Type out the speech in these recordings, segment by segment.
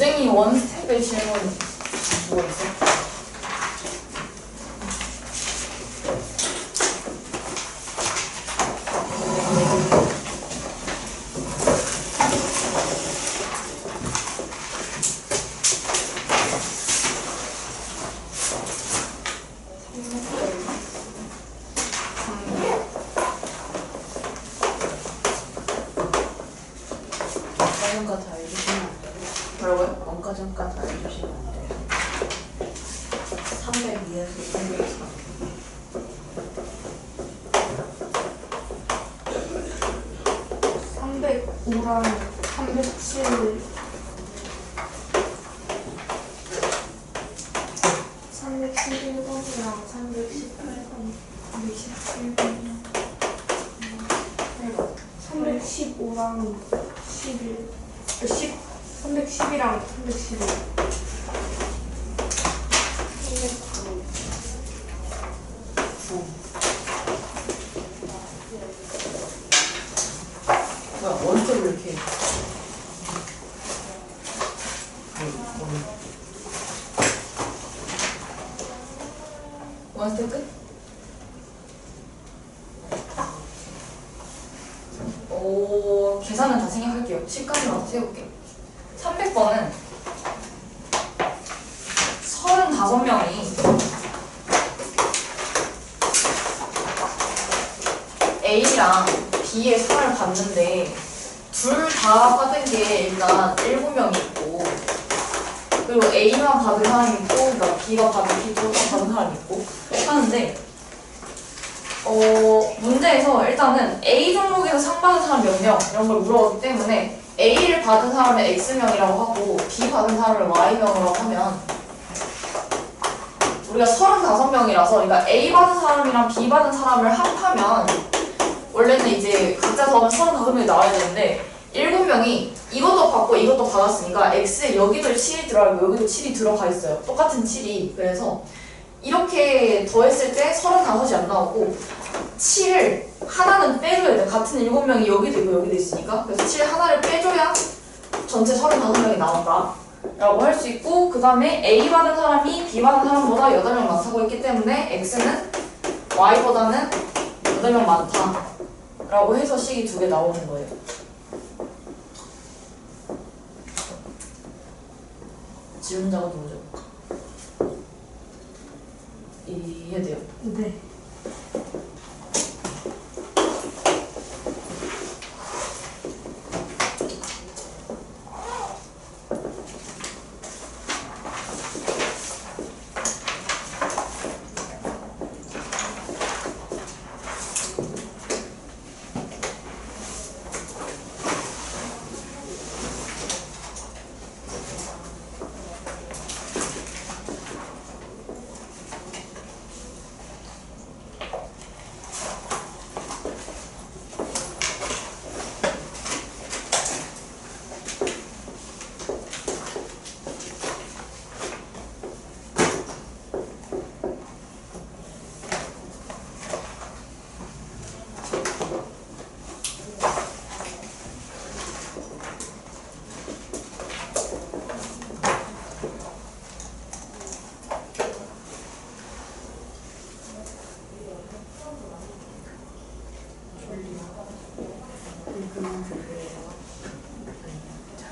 고쟁이 원스텝의 질문 뭐 있어? 원가 다 알려주시면 안 돼요? 뭐라고요? 원가 정가 다 알려주시면 안 돼요? 302에서 304 305랑 307 311번이랑 318번 315랑 11 310이랑 311 뭐야 원스텝을 이렇게 원스텝 끝? 오 계산은 다 생략할게요. 10까지만 세울게요. 300번은 35명이 A랑 B의 상을 받는데 둘 다 받은 게 일단 7명이 있고 그리고 A만 받은 사람이 있고 그러니까 B가 받은 사람이 있고 하는데 문제에서 일단은 A 종목에서 상 받은 사람 몇 명 이런 걸 물어봤기 때문에 A를 받은 사람을 X명이라고 하고 B 받은 사람을 Y명이라고 하면 우리가 35명이라서 그러니까 A 받은 사람이랑 B 받은 사람을 합하면 원래는 이제 각자 더하면 35명이 나와야 되는데 7명이 이것도 받고 이것도 받았으니까 X에 여기도 7이 들어가고 여기도 7이 들어가 있어요. 똑같은 7이. 그래서 이렇게 더했을 때 35이 안 나오고 7을 하나는 빼줘야 돼. 같은 7명이 여기도 있고 여기도 있으니까. 그래서 7 하나를 빼줘야 전체 35명이 나온다 라고 할 수 있고 그 다음에 A 받은 사람이 B 받은 사람보다 8명 많다고 했기 때문에 X는 Y보다는 8명 많다 라고 해서 식이 2개 나오는 거예요. 지문자가 누구죠? 이해돼요? 네.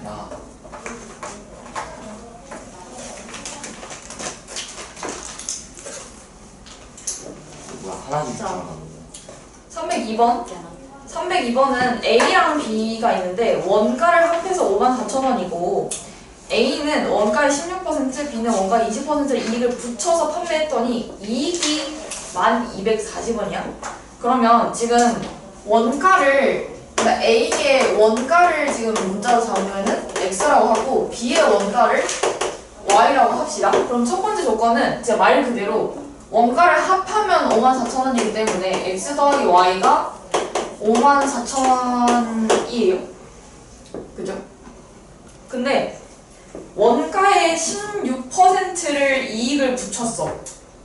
나 뭐야 하나씩 들어가는 302번 302번은 A랑 B가 있는데 원가를 합해서 54,000원이고 A는 원가의 16%, B는 원가 20%를 이익을 붙여서 판매했더니 이익이 1240원이야. 그러면 지금 원가를 그러니까 A의 원가를 지금 문자로 잡으면은 X라고 하고 B의 원가를 Y라고 합시다. 그럼 첫 번째 조건은 진짜 말 그대로 원가를 합하면 54,000원이기 때문에 X 더하기 Y가 54,000원이에요. 그죠? 근데 원가의 16%를 이익을 붙였어.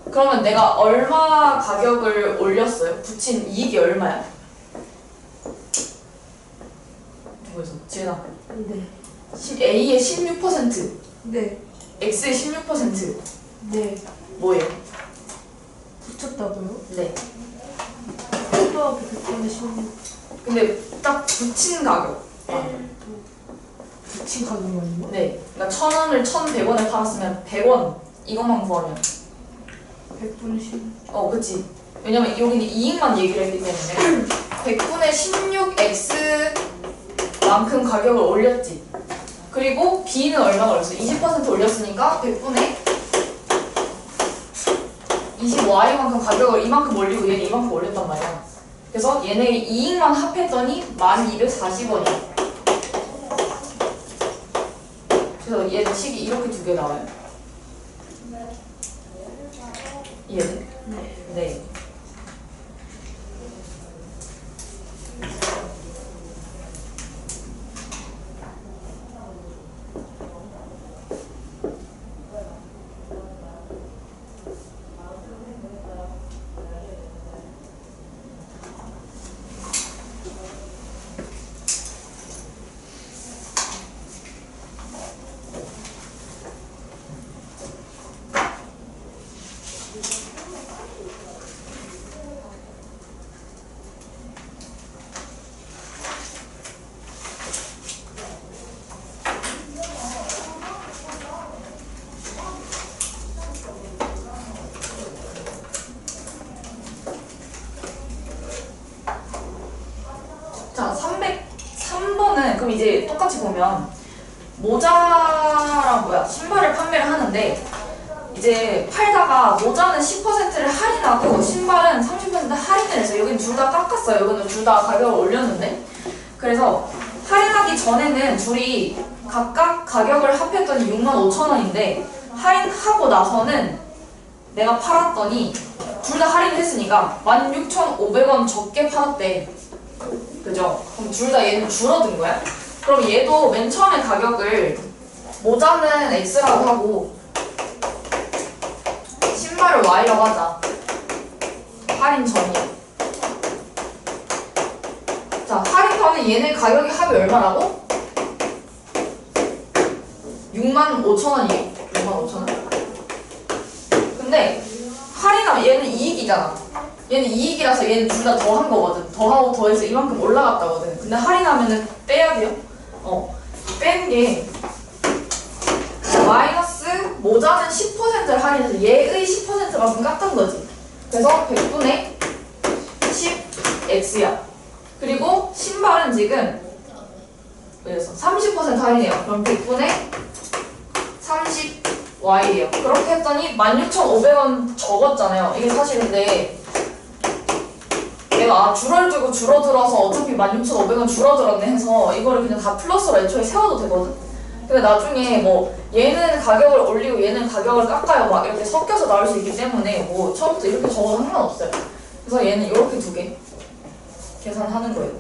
그러면 내가 얼마 가격을 올렸어요? 붙인 이익이 얼마야? 누구에서? 지은아. 네. A의 16%, 네. X의 16%. 네. 뭐예요? 붙였다고요? 네. 초등학교 100분의 16. 근데 딱 붙인 가격. 1도. 붙인 가격이 아니고? 네. 그러니까 1,000원을 1,100원에 팔았으면 100원 이것만 구하면. 100분의 16. 그치. 왜냐면 여기는 이익만 얘기를 했기 때문에 100분의 16x만큼 가격을 올렸지. 그리고 B는 얼마가 올렸어? 20% 올렸으니까 100분의 20y만큼 가격을 이만큼 올리고 얘는 이만큼 올렸단 말이야. 그래서 얘네 이익만 합했더니 1240원이야. 그래서 얘는 식이 이렇게 두 개 나와요. 이해돼? 네. 네. 자, 303번은 그럼 이제 똑같이 보면 모자랑 신발을 판매를 하는데 이제 팔다가 모자는 10%를 할인하고 신발은 30% 할인을 해서 여기는 둘 다 깎았어요. 여기는 둘 다 가격을 올렸는데 그래서 할인하기 전에는 둘이 각각 가격을 합했더니 65,000원인데 할인하고 나서는 내가 팔았더니 둘 다 할인했으니까 16,500원 적게 팔았대. 그죠? 그럼 둘 다 얘는 줄어든 거야? 그럼 얘도 맨 처음에 가격을 모자는 X라고 하고 신발을 Y라고 하자. 할인 전이야. 자, 할인 전에 얘네 가격이 합이 얼마라고? 65,000원이에요. 65,000원. 근데 할인하면 얘는 이익이잖아. 얘는 이익이라서 얘는 둘 다 더한 거거든. 더하고 더해서 이만큼 올라갔다거든. 근데 할인하면은 빼야 돼요. 뺀 게 마이너스 모자는 10%를 할인해서 얘의 10%만큼 깎은 거지. 그래서 100분의 10x야. 그리고 신발은 지금 그래서 30% 할인해요. 그럼 100분의 30y예요. 그렇게 했더니 16,500원 적었잖아요. 이게 사실 근데 내가 줄어들고 줄어들어서 어차피 16,500원 줄어들었네 해서 이거를 그냥 다 플러스로 애초에 세워도 되거든? 근데 나중에 뭐 얘는 가격을 올리고 얘는 가격을 깎아요 막 이렇게 섞여서 나올 수 있기 때문에 뭐 처음부터 이렇게 적어도 상관없어요. 그래서 얘는 이렇게 두 개 계산하는 거예요.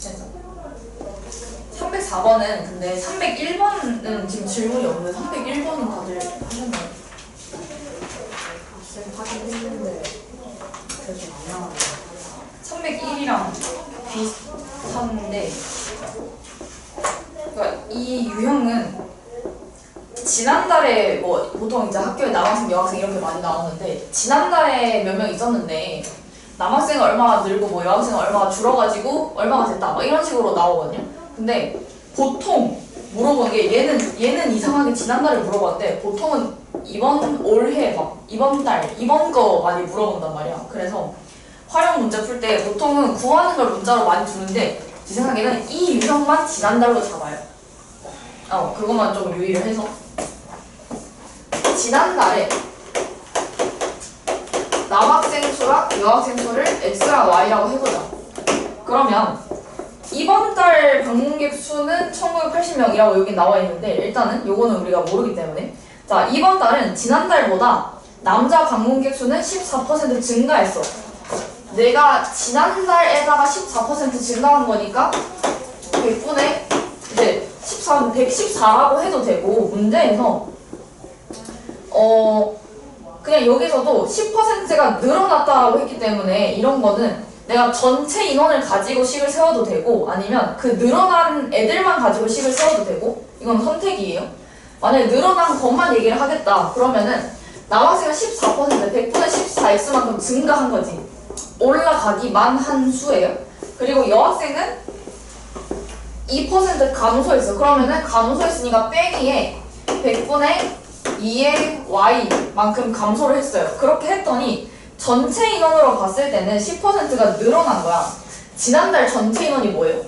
됐어. 304번은 근데 301번은 지금 질문이 없는데 301번은 다들 하셨나요? 쌤 확인했는데 계속 안 나와요. 301이랑 비슷한데 그러니까 이 유형은 지난달에 뭐 보통 이제 학교에 남학생, 여학생 이렇게 많이 나오는데 지난달에 몇 명 있었는데 남학생은 얼마가 늘고 뭐 여학생은 얼마가 줄어가지고 얼마가 됐다 막 이런 식으로 나오거든요. 근데 보통 물어본 게 얘는 이상하게 지난달에 물어봤는데 보통은 이번 올해 막 이번 달 이번 거 많이 물어본단 말이야. 그래서 활용 문제 풀 때 보통은 구하는 걸 문자로 많이 주는데 제 생각에는 이 유형만 지난달로 잡아요. 그것만 좀 유의를 해서 지난달에 남학생 수랑 여학생 수를 x랑 y라고 해보자. 그러면 이번 달 방문객 수는 1980명이라고 여기 나와 있는데 일단은 요거는 우리가 모르기 때문에 자 이번 달은 지난달보다 남자 방문객 수는 14% 증가했어. 내가 지난달에다가 14% 증가한 거니까 100분의 이제 114라고 해도 되고 문제에서 그냥 여기서도 10%가 늘어났다라고 했기 때문에 이런 거는 내가 전체 인원을 가지고 식을 세워도 되고 아니면 그 늘어난 애들만 가지고 식을 세워도 되고 이건 선택이에요. 만약에 늘어난 것만 얘기를 하겠다 그러면은 남학생은 14% 100분의 14x만큼 증가한 거지. 올라가기만 한 수예요. 그리고 여학생은 2% 감소했어. 그러면은 감소했으니까 빼기에 100분의 2의 y만큼 감소를 했어요. 그렇게 했더니 전체 인원으로 봤을 때는 10%가 늘어난 거야. 지난달 전체 인원이 뭐예요?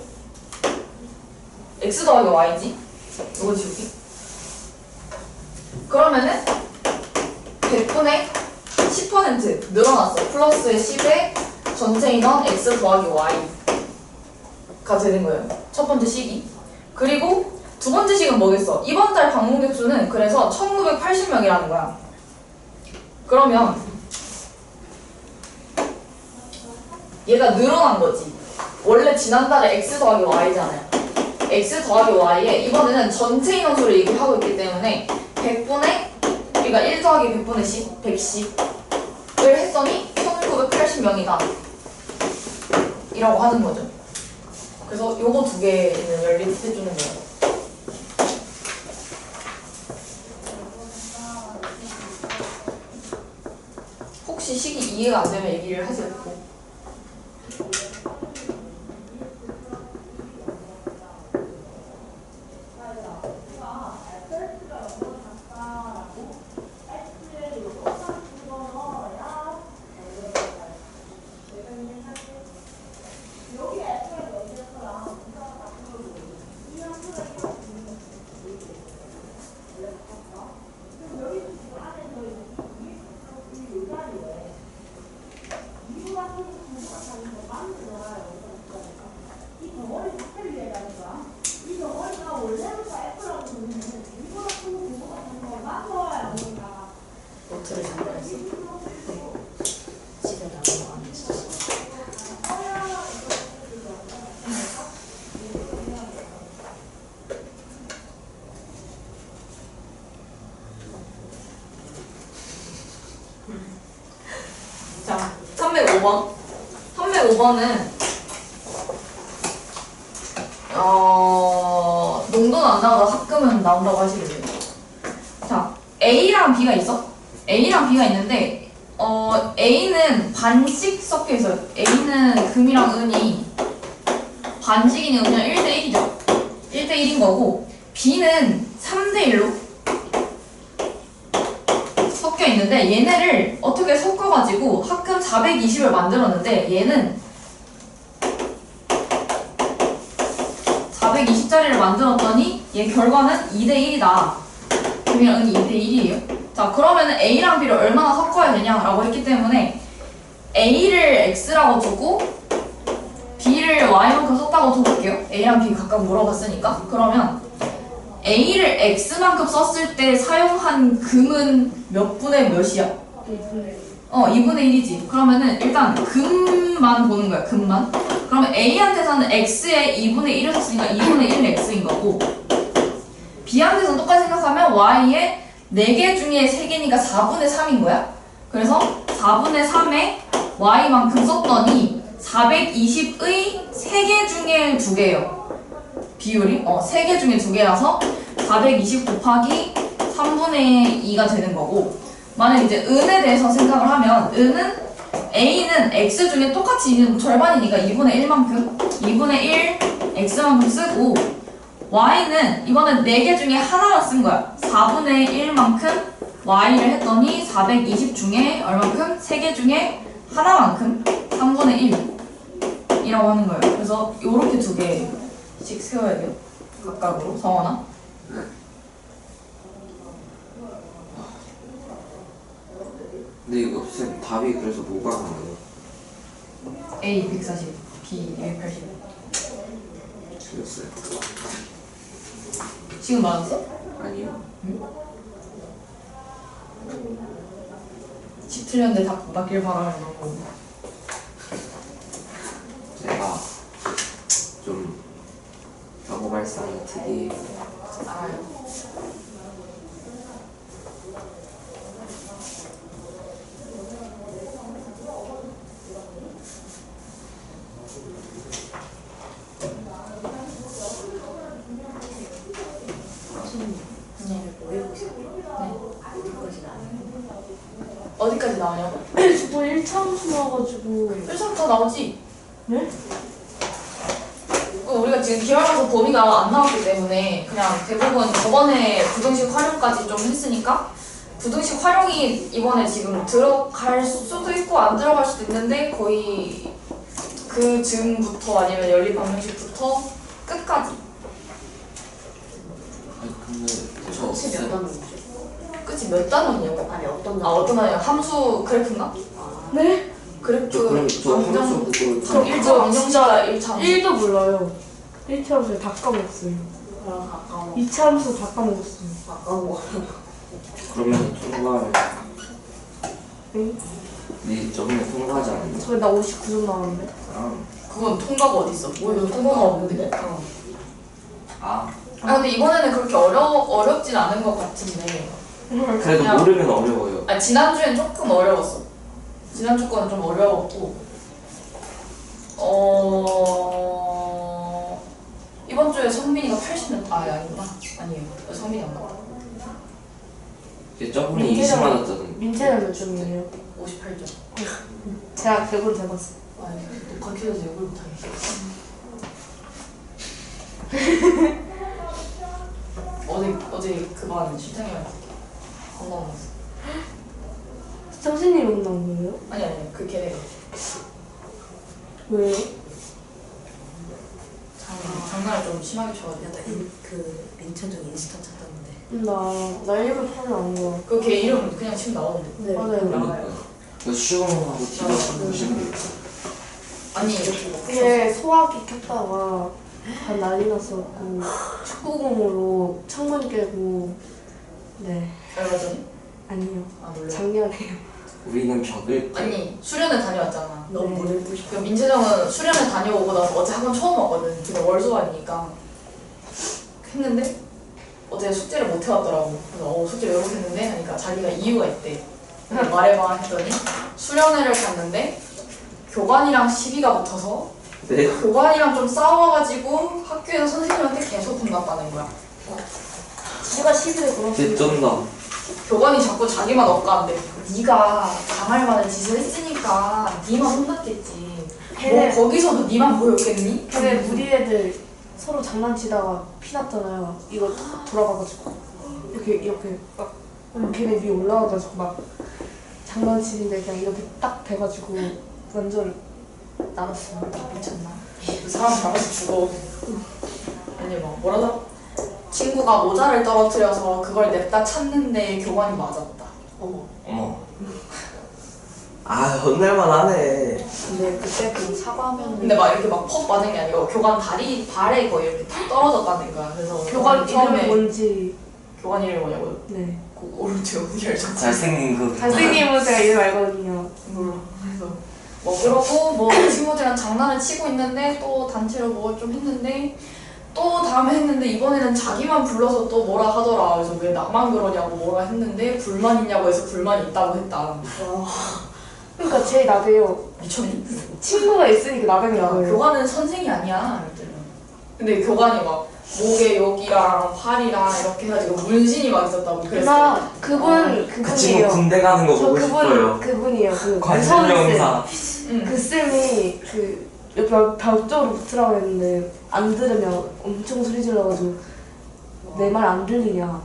x 더하기 y지? 이거 지우기. 그러면은 100분의 10% 늘어났어. 플러스의 10의 전체 인원 x 더하기 y가 되는 거예요. 첫 번째 식이. 그리고 두 번째 식은 뭐겠어? 이번 달 방문객 수는 그래서 1980명이라는 거야. 그러면 얘가 늘어난 거지. 원래 지난달에 x 더하기 y잖아요. x 더하기 y에 이번에는 전체 인원수를 얘기하고 있기 때문에 100분의 그러니까 1 더하기 100분의 10, 110을 했더니 1980명이다 이라고 하는 거죠. 그래서 요거 두 개는 연립해주는 거예요. 혹시 식이 이해가 안 되면 얘기를 하세요. 노트를 준비했어. 집에 나가고 안 했어. 자, 305번. 305번은 농도는 안 나오다 합금은 나온다고 하시겠네요. 자, A랑 B가 있어? A랑 B가 있는데 A는 반씩 섞여 있어요. A는 금이랑 은이 반씩이니 그냥 1대1이죠. 1대1인 거고 B는 3대1로 섞여 있는데 얘네를 어떻게 섞어가지고 합금 420을 만들었는데 얘는 420짜리를 만들었더니 얘 결과는 2대1이다. 금이랑 은이 2대1이에요. 자, 그러면 A랑 B를 얼마나 섞어야 되냐라고 했기 때문에 A를 X라고 두고 B를 Y만큼 썼다고 둬볼게요. A랑 B 각각 물어봤으니까. 그러면 A를 X만큼 썼을 때 사용한 금은 몇 분의 몇이야? 2분의 1이지. 그러면은 일단 금만 보는 거야. 금만. 그러면 A한테서는 X에 2분의 1을 썼으니까 2분의 1은 X인 거고 B한테서는 똑같이 생각하면 Y에 4개 중에 3개니까 4분의 3인 거야. 그래서 4분의 3에 Y만큼 썼더니 420의 3개 중에 2개예요. 비율이 3개 중에 2개라서 420 곱하기 3분의 2가 되는 거고 만약 이제 은에 대해서 생각을 하면 은은 A는 X 중에 똑같이 절반이니까 2분의 1만큼 2분의 1 X만큼 쓰고 Y는 이거는 4개 중에 하나만 쓴 거야. 4분의 1만큼 Y를 했더니 420 중에 얼만큼? 3개 중에 하나만큼 3분의 1이라고 하는 거예요. 그래서 요렇게 두 개씩 세워야 돼요. 각각으로. 성원아. 근데 이거 쌤 답이 그래서 뭐가 나와요? A 140, B 280. 틀렸어요. 지금 맞았어? 아니요. 집 틀렸는데 다 맞길 바라려고. 제가 좀 경고 발상이 특이해요. 알아요. 어디까지 나오냐고? 저도 1차함수 나와가지고 1차부터 나오지? 네? 우리가 지금 기말고사 범위가 안 나왔기 때문에 그냥 대부분 저번에 부등식 활용까지 좀 했으니까 부등식 활용이 이번에 지금 들어갈 수도 있고 안 들어갈 수도 있는데 거의 그 즈음부터 아니면 연립방정식부터 끝까지. 아니 근데 저 끝이 몇 쌤 단원이죠? 끝이 몇 단원이냐고? 아니 어떤 아 어떤 단위야? 함수 그래프인가? 아, 네? 그래프 저 그럼 저 함수 그거 저 1차 방정식이다 1차 1도 몰라요. 1차함수 다 까먹었어요. 그럼 가까워 2차함수 다 까먹었어요. 가까워 그러면 통과를 응? 네 저번에 통과하지 않았나? 저희 나 59점 나왔는데. 아, 그건 통과가 어딨어? 뭐 이거 통과가 없는데? 어. 아 아 근데 이번에는 그렇게 어렵진 않은 것 같은데 그래도 그냥- 모르면 어려워요. 아 지난주엔 조금 어려웠어. 지난주 거는 좀 어려웠고 이번 주에 성민이가 80몇 아니구나. 아니에요. 성민이 안 나와. 이제 저번에 20 맞았잖아요. 민채는 몇 점이에요? 58점. 제가 대본 대봤어요. 아 녹화 켜져서 욕을 못하겠어. 어제 그반 실장이랑 안 나왔어. 정신이 못 나온 거예요? 아니 그 걔네가 왜요? 장난을 좀 심하게 쳐가지고. 그 민천적 인스타 찾았는데 나 일부 폰을 안 거야. 그 걔 이름 그냥 치면 나오는데. 네 맞아요. 나와요 그 수영하고 TV하고 보시면 돼요. 아니 그게 소화기 켰다가 다 난리 났었고 축구공으로 창문 깨고 네 얼마 전에? 아니요 아 몰라. 작년에요. 우리는 벽을 아니 수련회 다녀왔잖아. 너무 네. 물고 싶어 그 민재정은 수련회 다녀오고 나서 어제 학원 처음 왔거든. 근데 월수아니니까 했는데 어제 숙제를 못 해왔더라고. 그래서 숙제 왜 못했는데 하니까 자기가 이유가 있대. 근데 말해봐 했더니 수련회를 갔는데 교관이랑 시비가 붙어서 네. 교관이랑 좀 싸워가지고 학교에서 선생님한테 계속 혼났다는 거야. 제가 10일에 걸었어요. 개쩐다. 교관이 자꾸 자기만 억까는데 네가 당할 만한 짓을 했으니까 네만 혼났겠지. 걔네- 뭐 거기서도 네만 보였겠니? 걔네 무리 애들 서로 장난치다가 피났잖아요. 이거 탁 돌아가가지고 이렇게 막 걔네 위에 올라와가지고 막 장난치는데 그냥 이렇게 딱 돼가지고 완전 나갔어요. 미쳤나? 그 사람 잡아서 죽어. 아니 뭐라고? 친구가 모자를 떨어뜨려서 그걸 냅다 찾는데 교관이 맞았다. 어머 어머. 아 혼날만 하네. 근데 그때 그 사과하면 근데 막 이렇게 막 퍽 맞은 게 아니고 교관 다리 발에 거의 이렇게 탁 떨어졌다는 거야. 그래서 교관 처음에 이름이 뭔지 교관 이름이 뭐냐고요? 네 그 오른쪽 열정. 잘생긴 그. 잘생김은 제가 이름 알거든요. 몰라. 그래서 뭐 그러고 뭐 친구들이랑 장난을 치고 있는데 또 단체로 뭐 좀 했는데 또 다음에 했는데 이번에는 자기만 불러서 또 뭐라 하더라. 그래서 왜 나만 그러냐고 뭐라 했는데 불만 있냐고 해서 불만이 있다고 했다. 와 그러니까 제일 나대요. 미쳤니? 친구가 있으니까 나대는 야, 거예요. 교관은 선생이 아니야. 이랬더니. 근데 교관이 막 목에 여기랑 팔이랑 이렇게 해가지고 문신이 막 있었다고 그랬어. 나 그분 그 친구 그분이에요. 군대 가는 거 저 보고 싶어요. 그분이에요. 그 관심영사. 응. 그 쌤이 그 옆에 벽 쪽으로 붙으라고 했는데 안 들으면 엄청 소리 질러가지고 내 말 안 들리냐?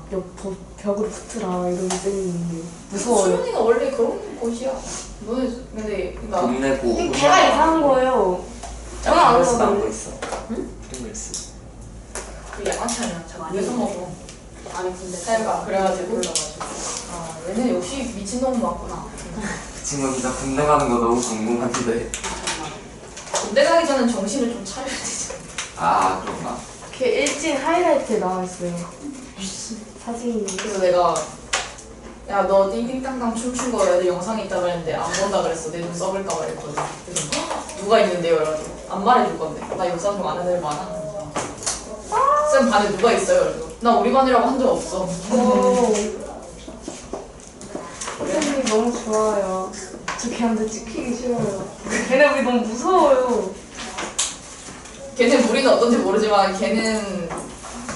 벽으로 붙으라 이런 쌤이 무서워요. 수연이가 원래 그런 곳이야. 너는 근데 그러니까 돈 내고 걔가 이상한 거예요. 저는 안 프링글스 그러는데. 나온 거 있어. 프링글스. 그 양아치야. 많이 왜서 먹어? 아니 근데 사연가 그래가지고 몰라가지고 아 얘는 역시 미친놈 맞구나. 그 친구 진짜 군대 가는 거 너무 궁금한데. 군대 가기 전엔 정신을 좀 차려야 되잖아. 아 그런가? 걔 일진 하이라이트에 나와 있어요. 사진이. 그래서 내가 야 너 띵띵땅땅 춤춘 거 애들 영상이 있다 그랬는데 안 본다 그랬어. 내 눈 썩을까 봐 그랬거든. 그래서 "헉, 누가 있는데요? 이래가지고 안 말해줄 건데 나 역사 좀 아는 애들 많아. 쌤 반에 누가 있어요? 그래서 나 우리 반이라고 한 적 없어. 오. 쌤이 너무 좋아요. 저 걔한테 찍히기 싫어요. 걔네 우리 너무 무서워요. 걔는 무리는 어떤지 모르지만 걔는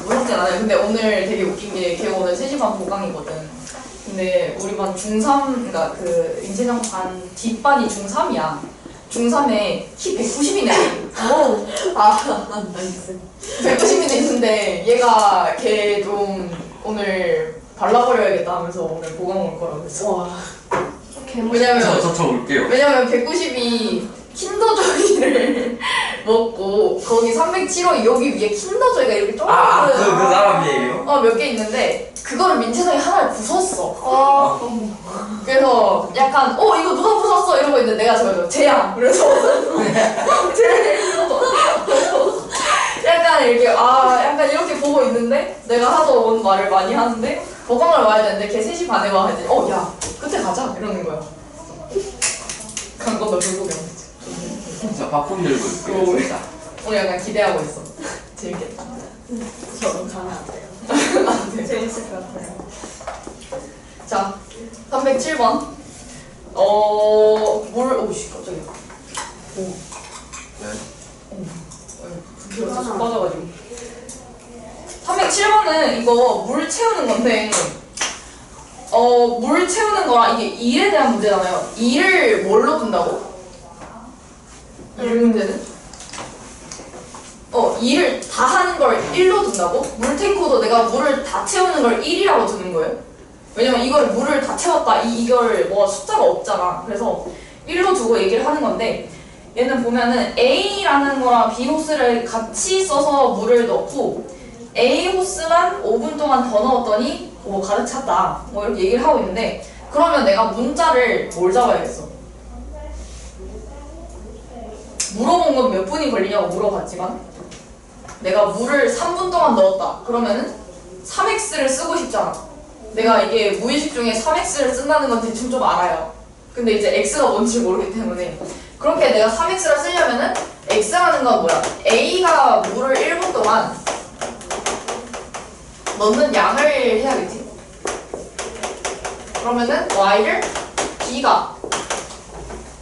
무섭진 않아요. 근데 오늘 되게 웃긴 게 걔 오늘 3시 반 보강이거든. 근데 우리 반 중3, 그러니까 그 임세정 반 뒷반이 중3이야. 중3에 키 190이네. 오. 나이스 190이네 있는데 얘가 걔 좀 오늘 발라버려야겠다 하면서 오늘 보강 올 거라고 했어. 와 왜냐면 저 올게요. 왜냐면 190이 킨더조이를 먹고 거기 307호 여기 위에 킨더조이가 이렇게 조금 그 사람이에요? 몇 개 있는데 그거를 민채성이 하나를 부쉈어. 아. 그래서 약간 이거 누가 부쉈어 이러고 있는데 내가 저요 쟤야. 그래서 쟤 약간 이렇게 약간 이렇게 보고 있는데 내가 하도 온 말을 많이 하는데 보강을 와야 되는데 걔 3시 반에 와 했더니 야 그때 가자 이러는 거야. 간 건너 결국엔. 진짜 바쁨 들고 있어요 오. 진짜. 오늘 약간 기대하고 있어. 재밌겠다. 저는 가면 안 돼요 안 돼. 재밌을 것 같아요 자, 307번. 오씨, 깜짝이야. 네. 부피로 쏙 빠져가지고. 307번은 이거 물 채우는 건데, 물 채우는 거랑 이게 일에 대한 문제잖아요. 일을 뭘로 둔다고? 일 문제는? 일을 다 하는 걸 1로 둔다고? 물탱크도 내가 물을 다 채우는 걸 1이라고 두는 거예요? 왜냐면 이걸 물을 다 채웠다 이걸 뭐 숫자가 없잖아. 그래서 1로 두고 얘기를 하는 건데 얘는 보면은 A라는 거랑 B 호스를 같이 써서 물을 넣고 A 호스만 5분 동안 더 넣었더니 가득 찼다 뭐 이렇게 얘기를 하고 있는데 그러면 내가 문자를 뭘 잡아야겠어? 물어본 건 몇 분이 걸리냐고 물어봤지만 내가 물을 3분 동안 넣었다 그러면은 3x를 쓰고 싶잖아. 내가 이게 무의식 중에 3x를 쓴다는 건 대충 좀 알아요. 근데 이제 x가 뭔지 모르기 때문에 그렇게 내가 3x를 쓰려면은 x라는 건 뭐야? a가 물을 1분 동안 넣는 양을 해야겠지? 그러면은 y를 b가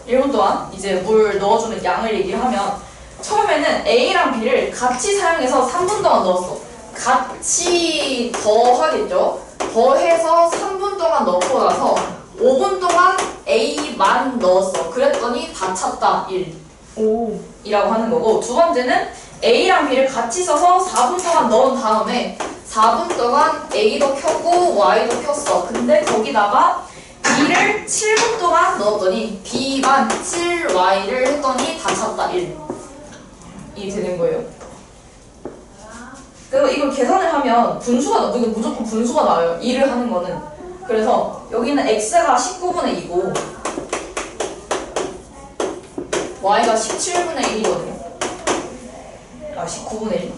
1분 동안 이제 물 넣어주는 양을 얘기를 하면 처음에는 a랑 b를 같이 사용해서 3분 동안 넣었어. 같이 더하겠죠? 더해서 3분 동안 넣고 나서 5분 동안 A만 넣었어. 그랬더니 다 찼다. 1. 오. 이라고 하는 거고 두 번째는 A랑 B를 같이 써서 4분 동안 넣은 다음에 4분 동안 A도 켰고 Y도 켰어. 근데 거기다가 B를 7분 동안 넣었더니 B만 7Y를 했더니 다 찼다. 1. 이 되는 거예요. 그리고 이걸 계산을 하면 분수가 이거 무조건 분수가 나와요. 2를 하는 거는. 그래서 여기는 x가 19분의 2고 y가 17분의 1이거든요. 19분의 1.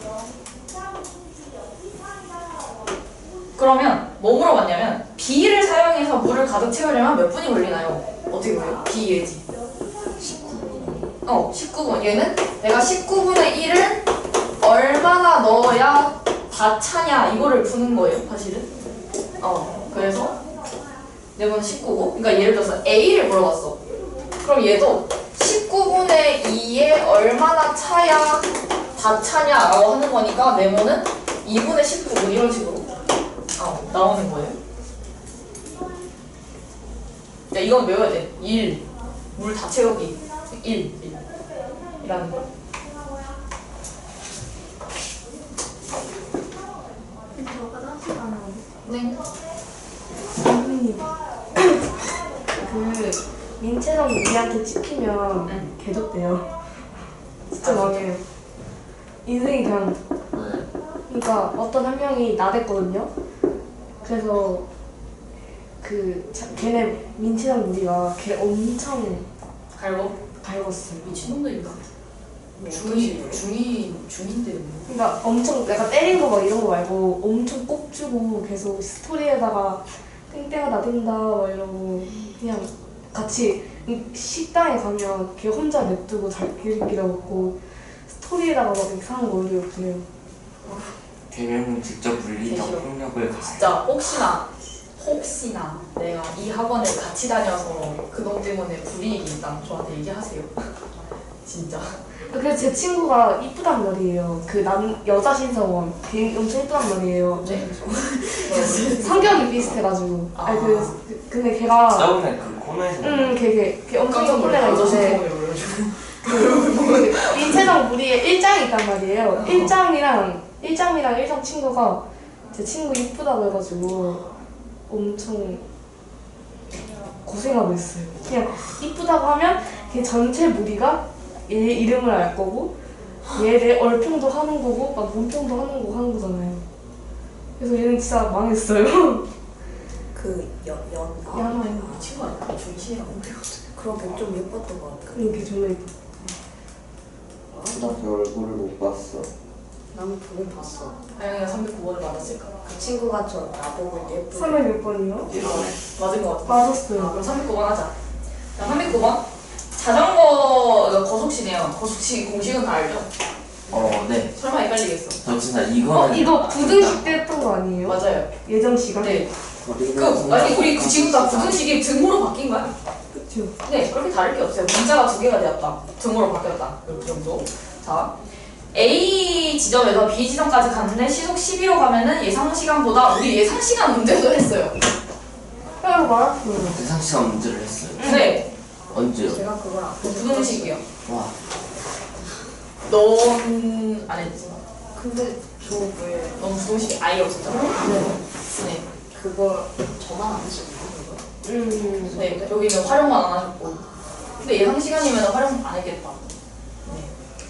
그러면 뭐 물어봤냐면 b를 사용해서 물을 가득 채우려면 몇 분이 걸리나요? 어떻게 보여요? b 예지. 19분. 얘는 내가 19분의 1을 얼마나 넣어야 다 차냐 이거를 푸는 거예요 사실은. 그래서 내번은 19고 그러니까 예를 들어서 A를 물어봤어. 그럼 얘도 19분의 2에 얼마나 차야 다 차냐라고 하는 거니까 네모는 2분의 19분 이런 식으로 나오는 거예요. 야 이건 외워야 돼. 1 물 다 채우기 1 이라는 거. 화장실 가면 네. 선생님 그 민채랑 우리한테 찍히면 응. 개좋대요. 진짜 아, 망해요. 인생이 그냥 네. 그러니까 어떤 한 명이 나댔거든요. 그래서 걔네 민채랑 우리가 걔 엄청 갈고 갈궜어요. 미친놈들인가? 뭐 중인데 뭐. 그러니까 엄청 내가 때린 거 막 이런 거 말고 엄청 꼽주고 계속 스토리에다가 땡땡아 나댄다 막 이러고 그냥 같이 식당에 가면 걔 혼자 냅두고 자기들끼리 먹고 스토리에다가 막 이상한 거 올리고 그래요. 대명은 직접 물리적 대시로. 폭력을 가해. 진짜 혹시나 내가 이 학원을 같이 다녀서 그놈 때문에 불이익이 있다면 저한테 얘기하세요. 진짜. 그래서 제 친구가 이쁘단 말이에요. 그 여자 신성원 걔 엄청 이쁘단 말이에요. 네. 성격이 비슷해가지고. 아. 아니 근데 걔가 저번에 그 코너에서 걔 엄청 깜짝 예쁜 애가 놀랐어. 있는데 그 민채랑 우리의 일장이 있단 말이에요. 일장이랑 일장 친구가 제 친구 이쁘다고 해가지고 엄청 고생하고 있어요. 그냥 이쁘다고 하면 걔 전체 무리가 얘 이름을 알 거고 얘를 얼평도 하는 거고 막 문평도 하는 거잖아요. 그래서 얘는 진짜 망했어요. 야마야. 친구 아니야? 중시라고. 그렇게 좀 예뻤던 것 같아. 그게 정말 예뻐. 나그 얼굴을 못 봤어. 나는 보긴 봤어. 다영이가 309번을 맞았을까? 그 친구가 저 나보고 예쁘게 300 몇 번이요? 맞은 것 같아. 맞았어요. 그럼 309번 하자. 자, 309번. 자전거 거속시네요. 거속시 공식은 다 알죠? 네. 설마 헷갈리겠어. 저 진짜 이거는 이거 부등식 때 했던 거 아니에요? 맞아요. 예정 시간? 네. 거리를 아니 우리 지금 다 부등식이 등호로 바뀐 거야? 그쵸. 네, 그렇게 다를 게 없어요. 문자가 2개가 되었다. 등호로 바뀌었다. 이렇게 정도. 자, A 지점에서 B 지점까지 갔는데 시속 12로 가면은 예상 시간보다 우리 예상 시간 문제도 했어요. 이거 말았어요. 대상 시간 문제를 했어요. 네, 언제요? 제가 그걸 안 부등식이요. 와. 넌 안 했지? 근데 저 왜 넌 부등식이 아예 없었잖아. 네. 그걸 저만 안 했었나 그거? 네, 여기는 활용만 안 하셨고. 근데 예상 시간이면 활용 안 했겠다. 네,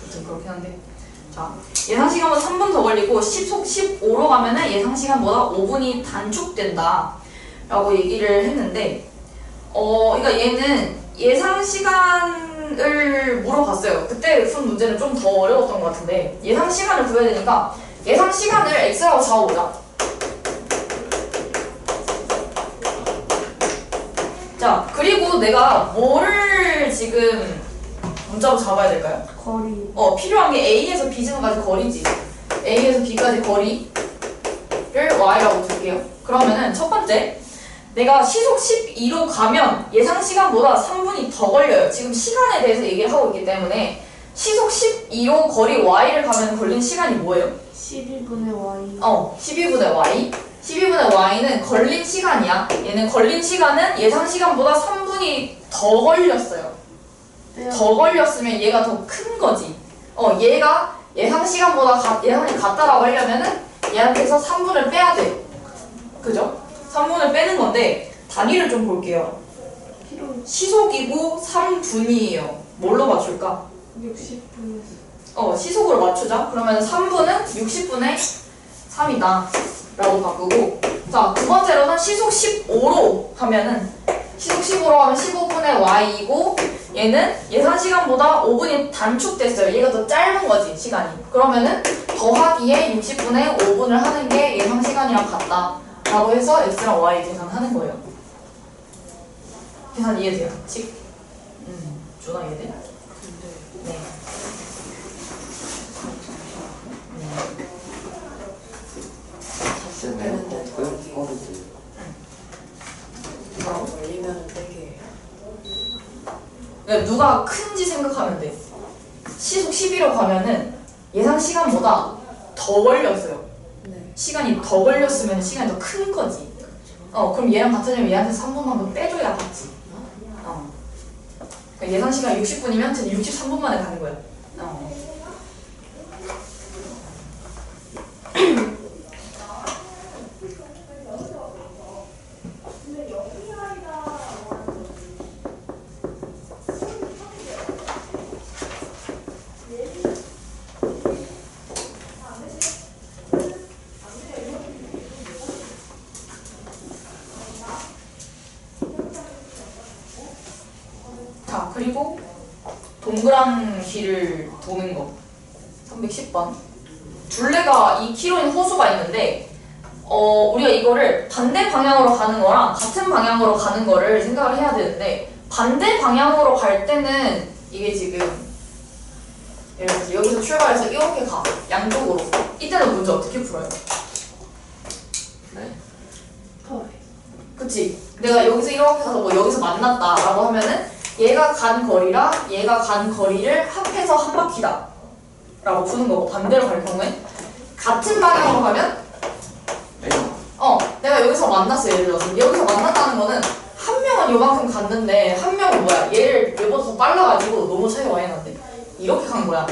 아무튼 그렇긴 한데. 자, 예상 시간보다 3분 더 걸리고 시속 15로 가면은 예상 시간보다 5분이 단축된다. 라고 얘기를 했는데, 그러니까 얘는 예상 시간을 물어봤어요. 그때 푼 문제는 좀 더 어려웠던 것 같은데, 예상 시간을 구해야 되니까 예상 시간을 x라고 잡아보자. 자, 그리고 내가 뭐를 지금 문자로 잡아야 될까요? 거리. 필요한 게 A에서 B 지점까지 거리지. A에서 B까지 거리를 Y라고 둘게요. 그러면은 첫 번째, 내가 시속 12로 가면 예상 시간보다 3분이 더 걸려요. 지금 시간에 대해서 얘기를 하고 있기 때문에 시속 12로 거리 Y를 가면 걸린 시간이 뭐예요? 11분의 Y. 12분의 Y. 12분의 Y는 걸린 시간이야. 얘는 걸린 시간은 예상 시간보다 3분이 더 걸렸어요. 더 걸렸으면 얘가 더 큰 거지. 얘가 예상 시간보다 예상이 같다라고 하려면은 얘한테서 3분을 빼야 돼. 그죠? 3분을 빼는 건데 단위를 좀 볼게요. 시속이고 3분이에요. 뭘로 맞출까? 60분에서. 시속으로 맞추자. 그러면 3분은 60분의 3이다. 라고 바꾸고. 자, 두 번째로는 시속 15로 하면은 시속 15로 하면 15분의 Y이고 얘는 예상 시간보다 5분이 단축됐어요. 얘가 더 짧은 거지, 시간이. 그러면은 더하기에 60분의 5분을 하는 게 예상 시간이랑 같다. 라고 해서 X랑 Y 계산하는 거예요. 계산 이해돼요? 칙? 준아 이해돼? 네. 쌤은 꼬리지. 걸리면 되게 그러니까 누가 큰지 생각하면 돼. 시속 12로 가면은 예상 시간보다 더 걸렸어요. 네. 시간이 더 걸렸으면 시간이 더 큰 거지. 그럼 얘랑 같으려면 얘한테 3분만 더 빼줘야 같지. 그러니까 예상 시간 60분이면 쟤는 63분 만에 가는 거야. 그리고 동그란 길을 도는 거 310번 둘레가 2km인 호수가 있는데 우리가 이거를 반대 방향으로 가는 거랑 같은 방향으로 가는 거를 생각을 해야 되는데 반대 방향으로 갈 때는 이게 지금 예를 들어서 여기서 출발해서 이렇게 가 양쪽으로 이때는 문제 어떻게 풀어요? 네? 그치? 내가 여기서 이렇게 가서 뭐 여기서 만났다 라고 하면은 얘가 간 거리랑 얘가 간 거리를 합해서 한 바퀴다 라고 푸는 거고 반대로 갈 경우에 같은 방향으로 가면 내가 여기서 만났어 예를 들어서 여기서 만났다는 거는 한 명은 요만큼 갔는데 한 명은 뭐야 얘를 얘보다 더 빨라가지고 너무 차이가 많이 났대 이렇게 간 거야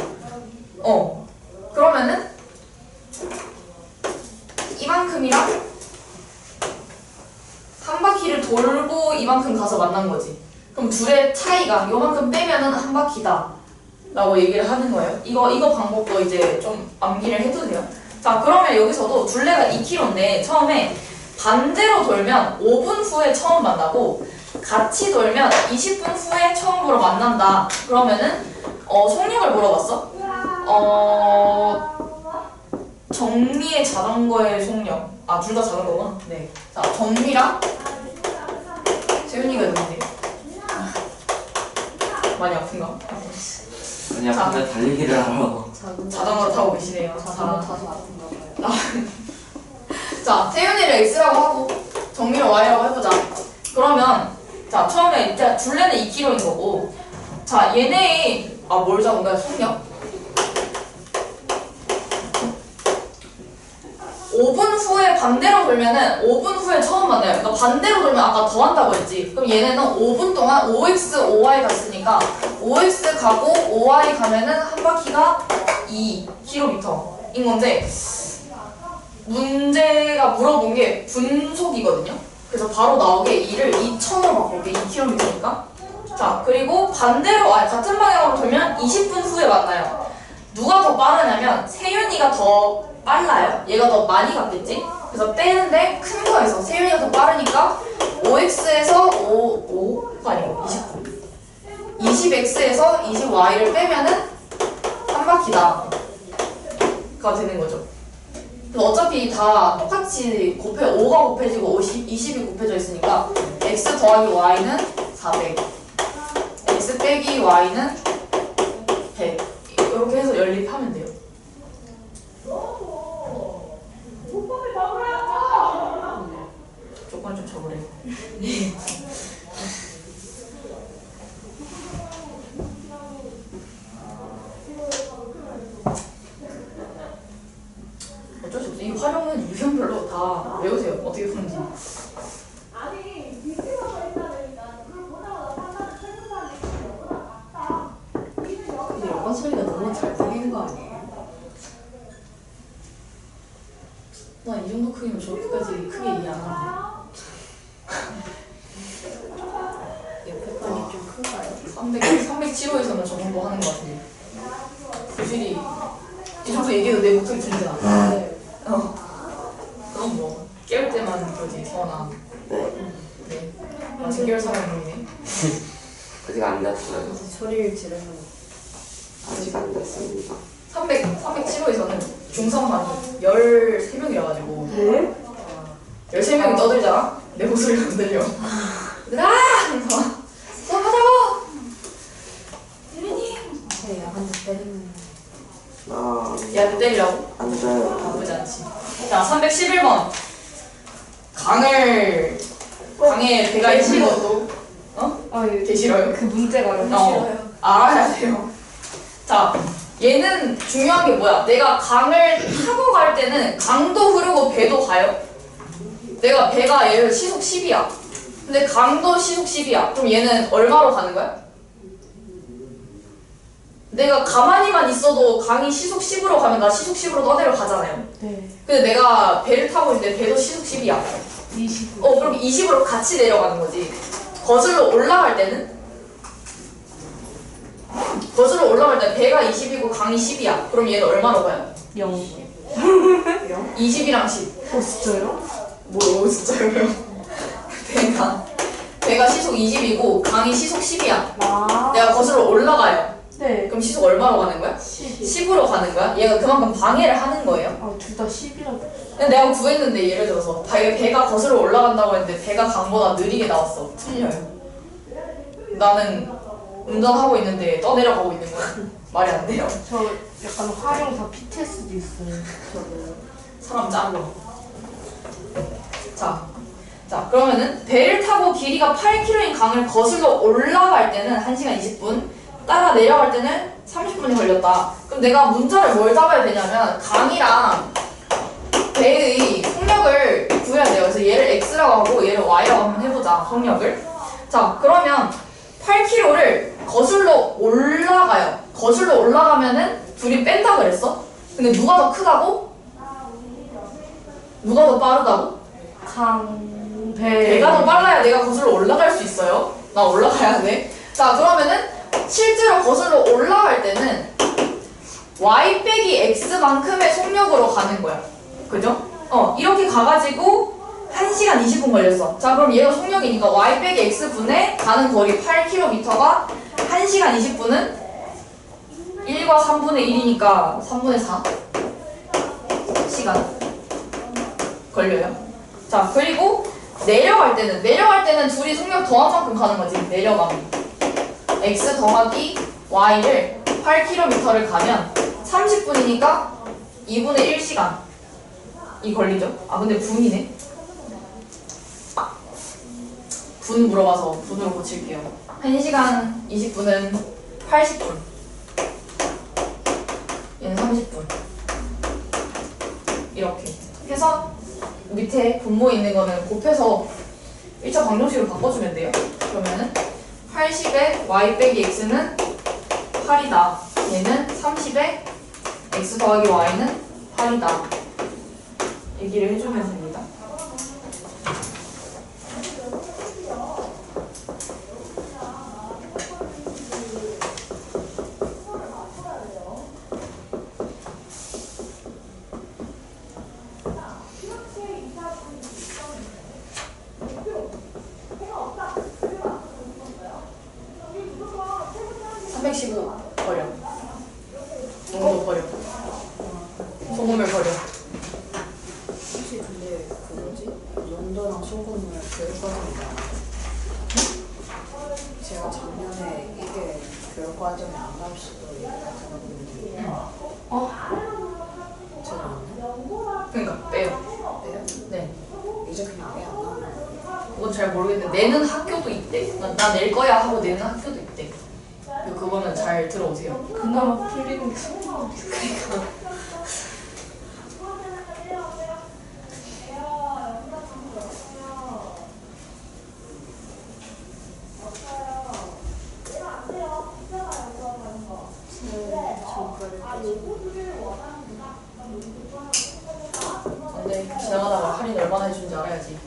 그러면은 이만큼이랑 한 바퀴를 돌고 이만큼 가서 만난 거지 그럼 둘의 차이가 요만큼 빼면은 한 바퀴다 라고 얘기를 하는 거예요 이거 방법도 이제 좀 암기를 해두세요 자 그러면 여기서도 둘레가 2km인데 처음에 반대로 돌면 5분 후에 처음 만나고 같이 돌면 20분 후에 처음으로 만난다 그러면은 속력을 물어봤어? 정미의 자전거의 속력 둘 다 자전거구나 네. 자 정미랑 세윤이가 있는데 많이 아픈가? 그냥 자. 그냥 달리기를 하라고. 자전거 타고 계시네요 자전거 타서 아픈가 봐요. 자, 세윤이를 X라고 하고 정미를 Y라고 해보자. 그러면 자 처음에 이제 둘레는 2km인 거고 자 얘네의 뭘 잡은 거야? 속력? 5분 후에 반대로 돌면은 5분 후에 처음 만나요. 그러니까 반대로 돌면 아까 더 한다고 했지. 그럼 얘네는 5분 동안 5x, 5y 갔으니까 5x 가고 5y 가면은 한 바퀴가 2km인 건데 문제가 물어본 게 분속이거든요. 그래서 바로 나오게 2를 2,000으로 바꿀게. 2km니까. 자, 그리고 반대로 같은 방향으로 돌면 20분 후에 만나요. 누가 더 빠르냐면 세윤이가 더 빨라요. 얘가 더 많이 갔겠지? 그래서 빼는데 큰 거에서 세윤이가 더 빠르니까 5x에서 5가 아니고 20x에서 20y를 빼면은 한 바퀴다 가 되는 거죠. 어차피 다 똑같이 5가 곱해지고 20이 곱해져 있으니까 x 더하기 y는 400 x 빼기 y는 100 이렇게 해서 연립하면 돼요. 조건 좀 적으래. 어쩔 수 없어. 이 활용은 유형별로 다 외우세요. 어떻게 푸는지. 근데 여관 소리가 너무 잘 들리는 거 아니에요? 나 이 정도 크기면 저렇게까지 크게 이해 안 하는데. 옆에 pan이 좀 큰가요? 307호에서는 저 정도 하는 것 같은데. 부실이 이 정도 얘기해도 내 목소리 들리잖아. 네. 그럼 뭐 깨울 때만 그러지 서원아. 네. 아직 깨울 사람이 보이네. 아직 안 됐어요. 소리를 지르면 아직 안 됐습니다. 307호에서는 중성반이 13명이라 가지고 네? 13명이 떠들잖아? 내 목소리가 안 들려. 얘들아! 하면서 수업하자고! 네, 야간 때리면 얘한테 때리라고? 안 돼요. 나쁘지 않지. 자, 311번. 강에 배가 있는 것도 되게 싫어요. 그 문제가요. 알아야 돼요. 자, 얘는 중요한 게 뭐야? 내가 강을 타고 갈 때는 강도 흐르고 배도 가요. 내가 배가 얘를 시속 10이야. 근데 강도 시속 10이야. 그럼 얘는 얼마로 가는 거야? 내가 가만히만 있어도 강이 시속 10으로 가면 나 시속 10으로 떠내려 가잖아요. 네. 근데 내가 배를 타고 있는데 배도 시속 10이야. 20. 그럼 20으로 같이 내려가는 거지. 거슬러 올라갈 때는? 거슬러 올라갈 때 배가 20이고 강이 10이야. 그럼 얘는 얼마로 가요? 0. 20이랑 10. 진짜요? 뭐 진짜요? 배가 배가 시속 20이고 강이 시속 10이야. 아. 내가 거슬러 올라가요. 네. 그럼 시속 얼마로 가는 거야? 10. 10으로 가는 거야? 얘가 그만큼 방해를 하는 거예요. 아, 둘 다 10이라고. 근데 내가 구했는데 예를 들어서 배가 거슬러 올라간다고 했는데 배가 강보다 느리게 나왔어. 틀려요. 나는 운전하고 있는데 떠내려가고 있는 거야. 말이 안 돼요. 저 약간 활용사 PTSD 있어요. 사람 짱구. 자, 그러면은 배를 타고 길이가 8km인 강을 거슬러 올라갈 때는 1시간 20분, 따라 내려갈 때는 30분이 걸렸다. 그럼 내가 문자를 뭘 잡아야 되냐면 강이랑 배의 속력을 구해야 돼요. 그래서 얘를 x라고 하고 얘를 y라고 한번 해보자. 속력을. 자, 그러면 8km를 거슬러 올라가요. 거슬러 올라가면은 둘이 뺀다 그랬어? 근데 누가 더 크다고? 누가 더 빠르다고? 배가 더 빨라야 내가 거슬러 올라갈 수 있어요. 나 올라가야 돼. 자, 그러면은 실제로 거슬러 올라갈 때는 y 빼기 x만큼의 속력으로 가는 거야. 그죠? 이렇게 가가지고 1시간 20분 걸렸어. 자, 그럼 얘가 속력이니까 y 빼기 x분의 가는 거리 8km가 1시간 20분은 1과 3분의 1이니까 3분의 4 시간 걸려요. 자, 그리고 내려갈 때는 둘이 속력 더한 만큼 가는 거지. 내려가면 x 더하기 y를 8km를 가면 30분이니까 2분의 1시간이 걸리죠. 아, 근데 분이네. 분 물어봐서 분으로 고칠게요. 1시간 20분은 80분, 얘는 30분. 이렇게 해서 밑에 분모 있는 거는 곱해서 1차 방정식으로 바꿔주면 돼요. 그러면은 80에 y 빼기 x는 8이다. 얘는 30에 x 더하기 y는 8이다. 얘기를 해주면 됩니다. 버려. 이거 버려. 소금을 버려. 혹시 근데 그거지? 연도랑 소금을 교육과정이다. 제가 작년에 이게 교육과정에 안 나올 수도 있다고 들었는데 제가 안 그러니까 빼요. 해요? 네. 이제 그냥 아예 안 나오는 거예요? 그건 잘 모르겠는데 내는 학교도 있대. 나 낼 거야 하고 내는 학교도 있대. 그거는 잘 들어오세요. 그나마 풀리는 게 그러니까. 근데 지나가다가 할인 얼마나 해준지 알아야지.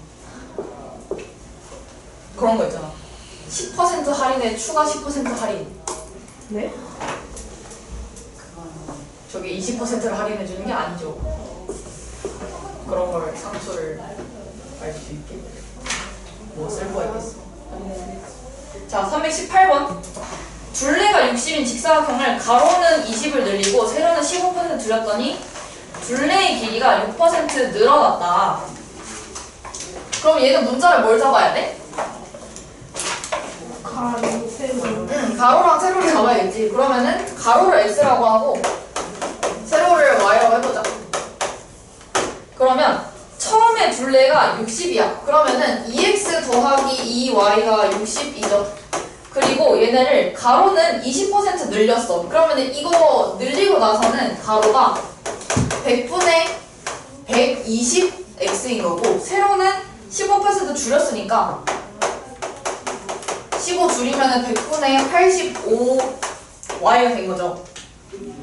그런 거 있잖아. 10% 할인에 추가 10% 할인. 네? 저게 20%를 할인해 주는 게 아니죠. 그런 걸 상수를 알 수 있게 뭐 쓸 거 있겠어. 자, 318번. 둘레가 60인 직사각형을 가로는 20을 늘리고 세로는 15% 줄였더니 둘레의 길이가 6% 늘어났다. 그럼 얘는 문자를 뭘 잡아야 돼? 가로, 세로. 가로랑 세로를 잡아야겠지. 그러면은 가로를 x라고 하고 세로를 y라고 해보자. 그러면 처음에 둘레가 60이야. 그러면은 2x 더하기 2y가 60이죠. 그리고 얘네를 가로는 20% 늘렸어. 그러면은 이거 늘리고 나서는 가로가 100분의 120x인 거고 세로는 15% 줄였으니까 15 줄이면은 100분의 85y가 된 거죠.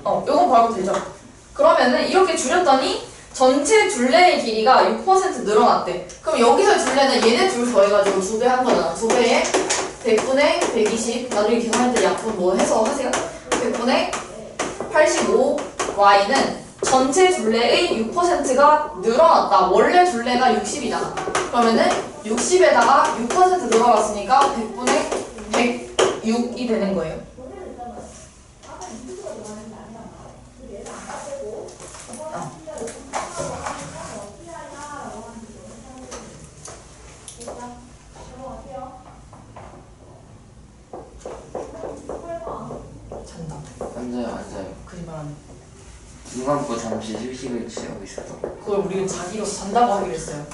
요건 바로 되죠. 그러면은 이렇게 줄였더니 전체 둘레의 길이가 6% 늘어났대. 그럼 여기서 둘레는 얘네 둘 더해가지고 2배 한 거잖아. 2배에 100분의 120, 나중에 계산할 때 약분 뭐 해서 하세요. 100분의 85y는 전체 둘레의 6%가 늘어났다. 원래 둘레가 60이잖아. 그러면은 60에다가 6% 늘어났으니까 100분의 106이 되는 거예요. 잔다. 앉아요. 거짓말하네. 눈 감고 잠시 휴식을 취하고 있었던. 그걸 우리는 자기로 잔다고 하기로 했어요.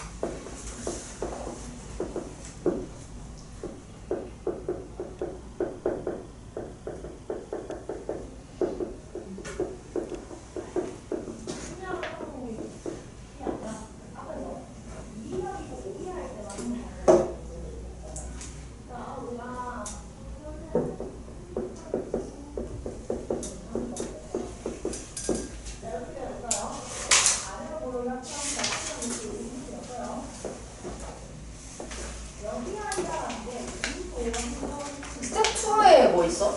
스텝 2에 뭐 있어?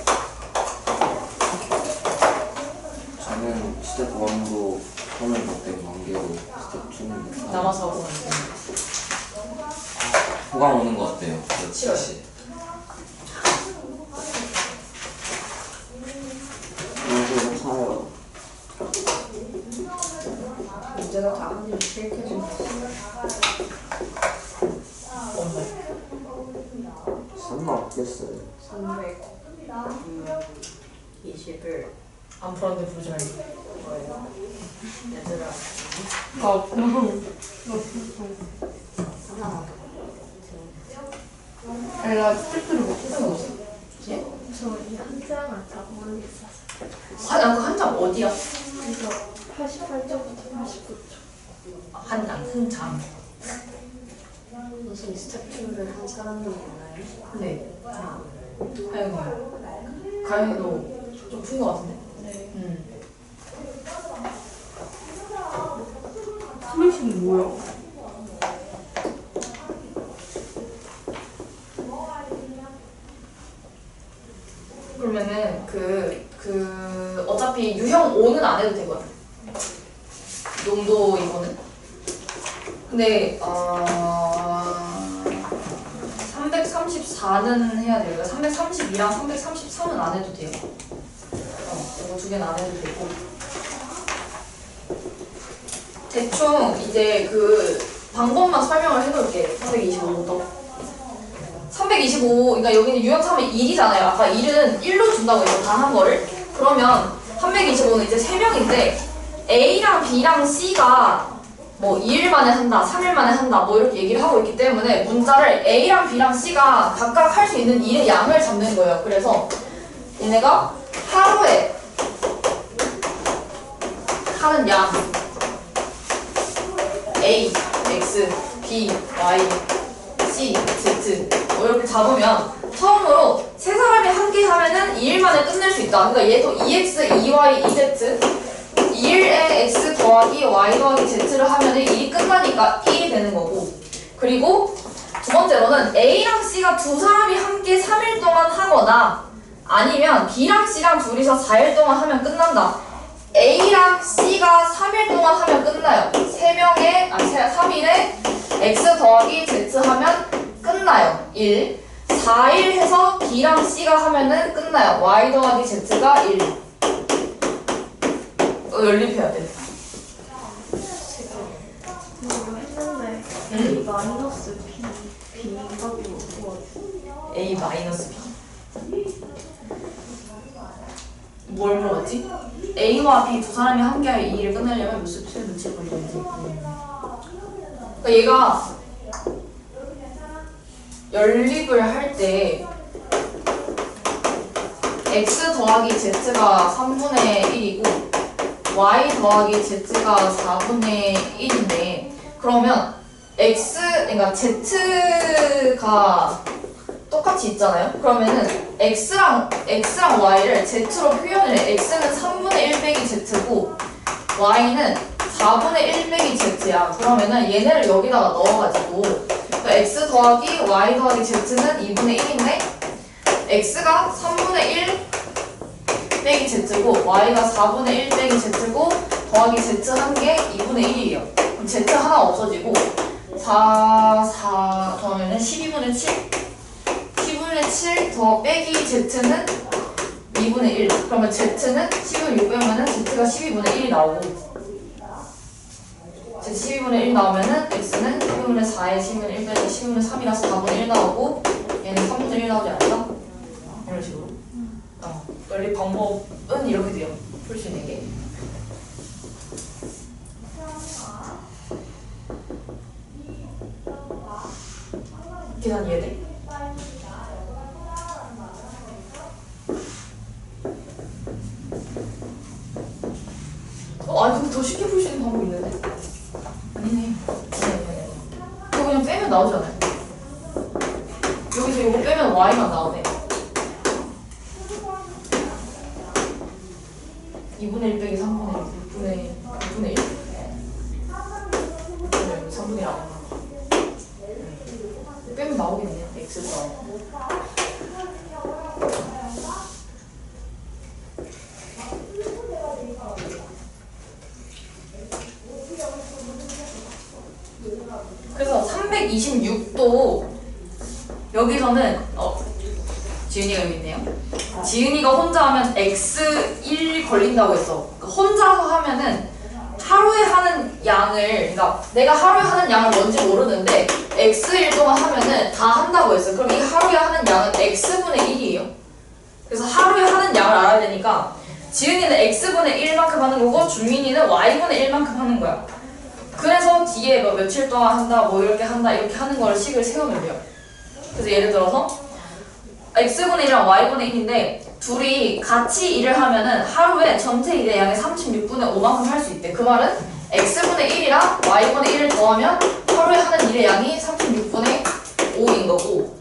저는 스텝 1도 폰을 못된 관계로 스텝 2는 남아서 하고 있는 호감 오는 거 어때요? 싫어요. 그래서 사요. 문제가 다은이 기획해준 설마 없겠어요. 320을 안 풀었는데 부르지 말고. 뭐예요? 얘들아 하나만 내가 스태프를 못해서 예? 저이 한장을 다 모르겠어요. 한 장 어디야? 그래서 88점부터 89점. 한 장. 무슨 스태프를 한 사람이 있나요? 네. 하영이요. 가영이도 좀 푼 거 같은데? 네. 스매싱 뭐야? 그러면은 어차피 유형 5는 안 해도 되거든. 용도 이거는. 근데 334는 해야 돼요. 332랑 333은 안 해도 돼요. 이거 두 개는 안 해도 되고. 대충 이제 그 방법만 설명을 해놓을게. 325부터. 325, 그러니까 여기는 유형 3은 1이잖아요. 아까 1은 1로 준다고 했죠. 다 한 거를. 그러면 325는 이제 3명인데 A랑 B랑 C가 뭐 2일 만에 한다, 3일 만에 한다, 뭐 이렇게 얘기를 하고 있기 때문에 문자를 A랑 B랑 C가 각각 할 수 있는 일의 양을 잡는 거예요. 그래서 얘네가 하루에 하는 양 A, X, B, Y, C, Z 뭐 이렇게 잡으면 처음으로 세 사람이 함께 하면은 2일 만에 끝낼 수 있다. 그러니까 얘도 2X, 2Y, 2Z 2일에 X 더하기 Y 더하기 Z를 하면은 일이 끝나니까 1이 되는 거고. 그리고 두 번째로는 A랑 C가 두 사람이 함께 3일 동안 하거나 아니면 B랑 C랑 둘이서 4일 동안 하면 끝난다. A랑 C가 3일 동안 하면 끝나요. 3일에 X 더하기 Z 하면 끝나요. 1. 4일 해서 B랑 C가 하면은 끝나요. Y 더하기 Z가 1. 연립해야 돼. 이거 했는데 응. A 마이너스 B 하고 A 마이너스 B. 뭘 물어봤지? A와 B 두 사람이 함께할 이 일을 끝내려면 며칠 걸리는지. 그러니까 얘가 연립을 할 때 X 더하기 Z가 3분의 1이고 Y 더하기 Z가 4분의 1인데 그러면 그러니까 Z가 똑같이 있잖아요? 그러면은 X랑 Y를 Z로 표현을 해. X는 3분의 1 빼기 Z고 Y는 4분의 1 빼기 Z야. 그러면은 얘네를 여기다가 넣어가지고 그러니까 X 더하기 Y 더하기 Z는 2분의 1인데 X가 3분의 1 빼기 Z고 Y가 4분의 1 빼기 Z고 더하기 z 한 개 2분의 1이에요. 그럼 z 하나 없어지고 4 더하면은 12분의 7 10분의 7 더 빼기 z는 2분의 1 그러면 z는 10을 6 빼면은 z가 12분의 1이 나오고 z 12분의 1 나오면은 x는 12분의 4에 10분의 1 빼기 10분의 3이라서 4분의 1 나오고 얘는 3분의 1 나오지 않을까? 이런 식으로 원래 방법은 이렇게 돼요. 풀 수 있는 게 계산 이해돼? 아니 근데 더 쉽게 풀 수 있는 방법이 있는데? 아니네. 이거 그냥 빼면 나오잖아요. 여기서 이거 빼면 y만 나오네. 2분의 1 빼기 3분의 1 6분의 1 3분의 1 안 나와. 빼면 나오겠네요. x가 그래서 326도 여기서는 지은이가 여기 있네요. 지은이가 혼자 하면 x1 걸린다고 했어. 그러니까 혼자서 하면은 하루에 하는 양을 그러니까 내가 하루에 하는 양을 뭔지 모르는데 x일 동안 하면은 다 한다고 했어. 그럼 이 하루에 하는 양은 x분의 1이에요. 그래서 하루에 하는 양을 알아야 되니까 지은이는 x분의 1만큼 하는 거고 준민이는 y분의 1만큼 하는 거야. 그래서 뒤에 뭐 며칠 동안 한다, 뭐 이렇게 한다, 이렇게 하는 거를 식을 세우면 돼요. 그래서 예를 들어서 x분의 1이랑 y분의 1인데 둘이 같이 일을 하면은 하루에 전체 일의 양이 36분의 5만큼 할 수 있대. 그 말은 x분의 1이랑 y분의 1을 더하면 하루에 하는 일의 양이 36분의 5인 거고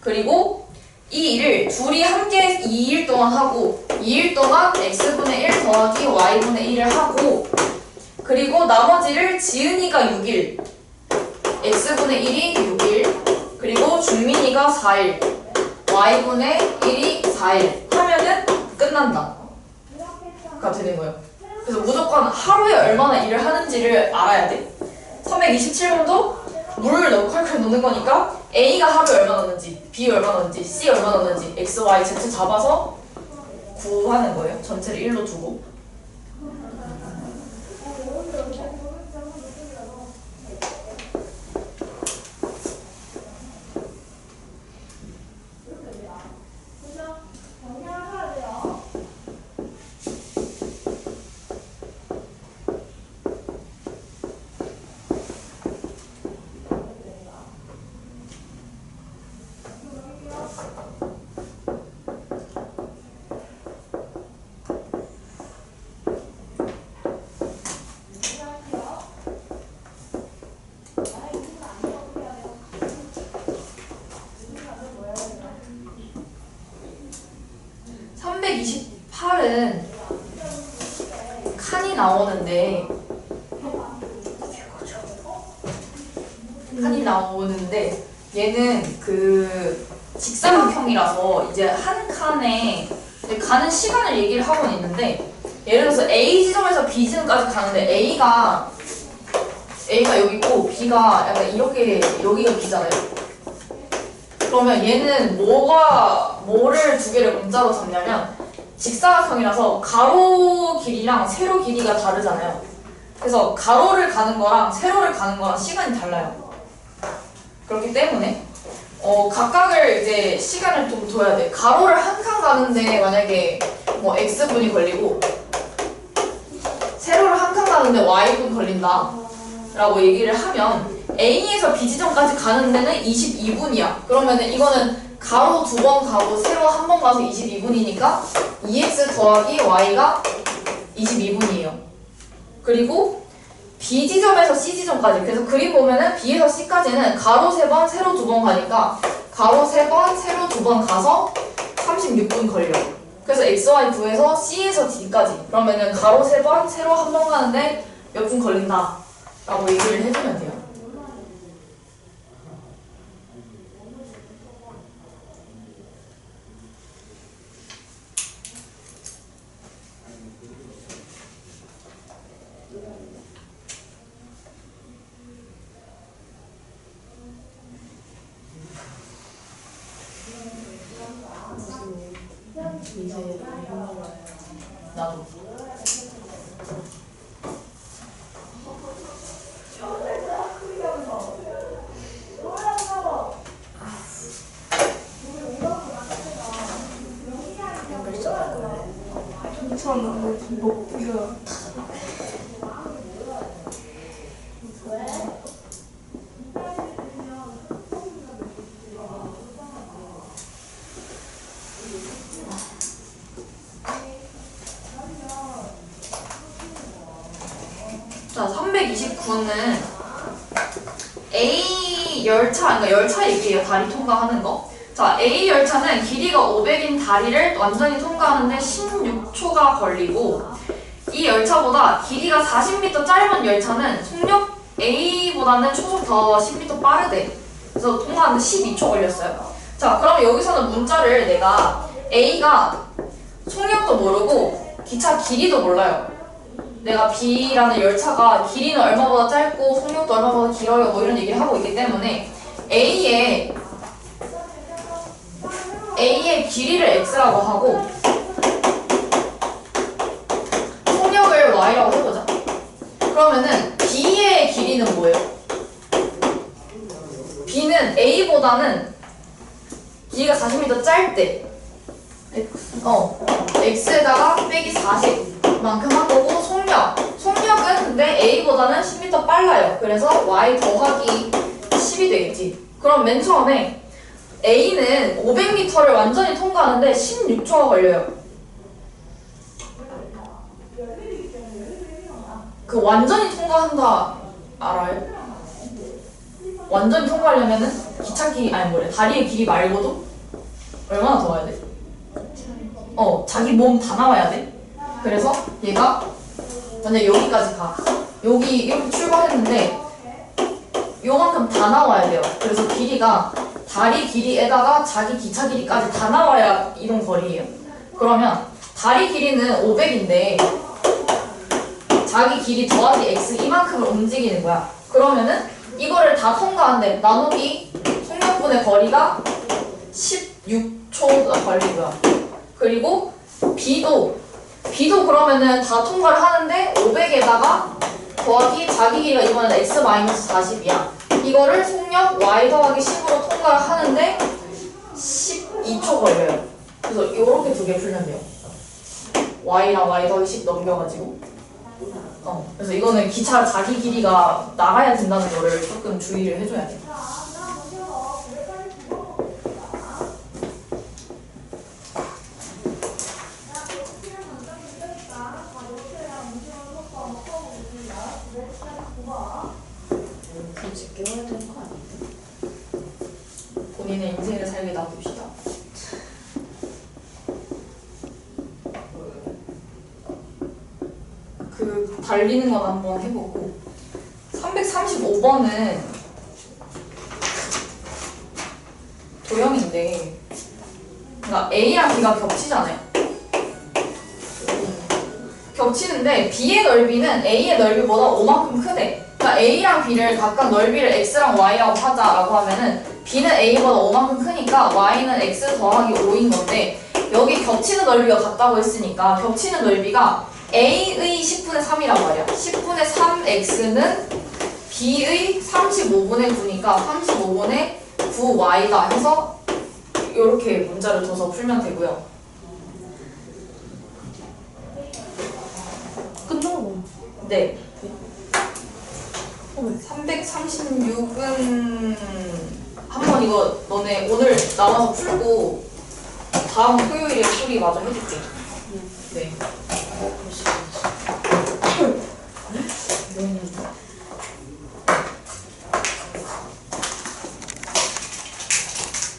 그리고 이 일을 둘이 함께 2일 동안 하고 2일 동안 x분의 1 더하기 y분의 1을 하고 그리고 나머지를 지은이가 6일 x분의 1이 6일 그리고 준민이가 4일 y분의 1이 4일 하면은 끝난다 가 되는 거예요. 그래서 무조건 하루에 얼마나 일을 하는지를 알아야 돼. 327번도 물을 넣고 칼칼 넣는 거니까 A가 하루에 얼마 넣는지 B 얼마 넣는지 C 얼마 넣는지 X, Y, Z 잡아서 구하는 거예요. 전체를 1로 두고 칸이 나오는데 얘는 그 직사각형이라서 이제 한 칸에 이제 가는 시간을 얘기를 하고는 있는데 예를 들어서 A 지점에서 B 지점까지 가는데 A가 여기 있고 B가 약간 이렇게 여기가 B잖아요. 그러면 얘는 뭐를 두 개를 문자로 잡냐면 직사각형이라서 가로 길이랑 세로 길이가 다르잖아요. 그래서 가로를 가는 거랑 세로를 가는 거랑 시간이 달라요. 그렇기 때문에 각각을 이제 시간을 좀 둬야 돼. 가로를 한 칸 가는데 만약에 뭐 x분이 걸리고 세로를 한 칸 가는데 y분 걸린다 라고 얘기를 하면 A에서 B 지점까지 가는 데는 22분이야. 그러면은 이거는 가로 2번 가고 세로 1번 가서 22분이니까 2x 더하기 y가 22분이에요. 그리고 B 지점에서 C 지점까지 그래서 그림 보면은 B에서 C까지는 가로 3번, 세로 2번 가니까 가로 3번, 세로 2번 가서 36분 걸려. 그래서 XY 구해서 C에서 D까지 그러면은 가로 3번, 세로 1번 가는데 몇 분 걸린다 라고 얘기를 해주면 돼요. 이제 나도. 괜찮아. 뭐 이거 자, 329는 A 열차, 그러니까 열차 얘기예요. 다리 통과하는 거. 자, A 열차는 길이가 500인 다리를 완전히 통과하는데 16초가 걸리고, 이 열차보다 길이가 40m 짧은 열차는 속력 A보다는 초속 더 10m 빠르대. 그래서 통과하는데 12초 걸렸어요. 자, 그럼 여기서는 문자를 내가 A가 속력도 모르고 기차 길이도 몰라요. 내가 B라는 열차가 길이는 얼마보다 짧고 속력도 얼마보다 길어요 뭐 이런 얘기를 하고 있기 때문에 A의 길이를 X라고 하고 속력을 Y라고 해보자. 그러면은 B의 길이는 뭐예요? B는 A보다는 길이가 40m 짧대. X에다가 빼기 40만큼 한 거고, 속력은 근데 A보다는 10m 빨라요. 그래서 Y 더하기 10이 되겠지. 그럼 맨 처음에 A는 500m를 완전히 통과하는데 16초가 걸려요. 그 완전히 통과한다 알아요? 완전히 통과하려면은 기차 길이, 아니 뭐래, 다리의 길이 말고도 얼마나 더 와야 돼? 자기 몸 다 나와야 돼. 그래서 얘가 만약 여기까지 가. 여기 이렇게 출발했는데 요만큼 다 나와야 돼요. 그래서 길이가 다리 길이에다가 자기 기차 길이까지 다 나와야 이동 거리예요. 그러면 다리 길이는 500인데 자기 길이 더하기 x 이만큼을 움직이는 거야. 그러면은 이거를 다 통과하는데 나누기 속력분의 거리가 16초가 걸리고요. 그리고 B도 그러면은 다 통과를 하는데 500에다가 더하기 자기 길이가 이번엔 x-40이야. 이거를 속력 y 더하기 10으로 통과를 하는데 12초 걸려요. 그래서 이렇게 두 개 풀면 돼요. y랑 y 더하기 10 넘겨가지고. 그래서 이거는 기차 자기 길이가 나가야 된다는 거를 조금 주의를 해줘야 돼. 굳이 깨워야 되는 거 아닌데? 본인의 인생을 살게 놔둡시다. 그 달리는 건 한번 해보고 335번은 도형인데 그러니까 A랑 B가 겹치잖아요. 겹치는데 B의 넓이는 A의 넓이보다 5만큼 크대. 그러니까 A랑 B를 각각 넓이를 X랑 Y라고 하자라고 하면은 B는 A보다 5만큼 크니까 Y는 X 더하기 5인 건데 여기 겹치는 넓이가 같다고 했으니까 겹치는 넓이가 A의 10분의 3이란 말이야. 10분의 3X는 B의 35분의 9니까 35분의 9Y다 해서 이렇게 문자를 둬서 풀면 되고요. 끝나고 네. 336은 한번 이거 너네 오늘 나와서 풀고 다음 토요일에 풀이 마저 해줄게. 네. 네.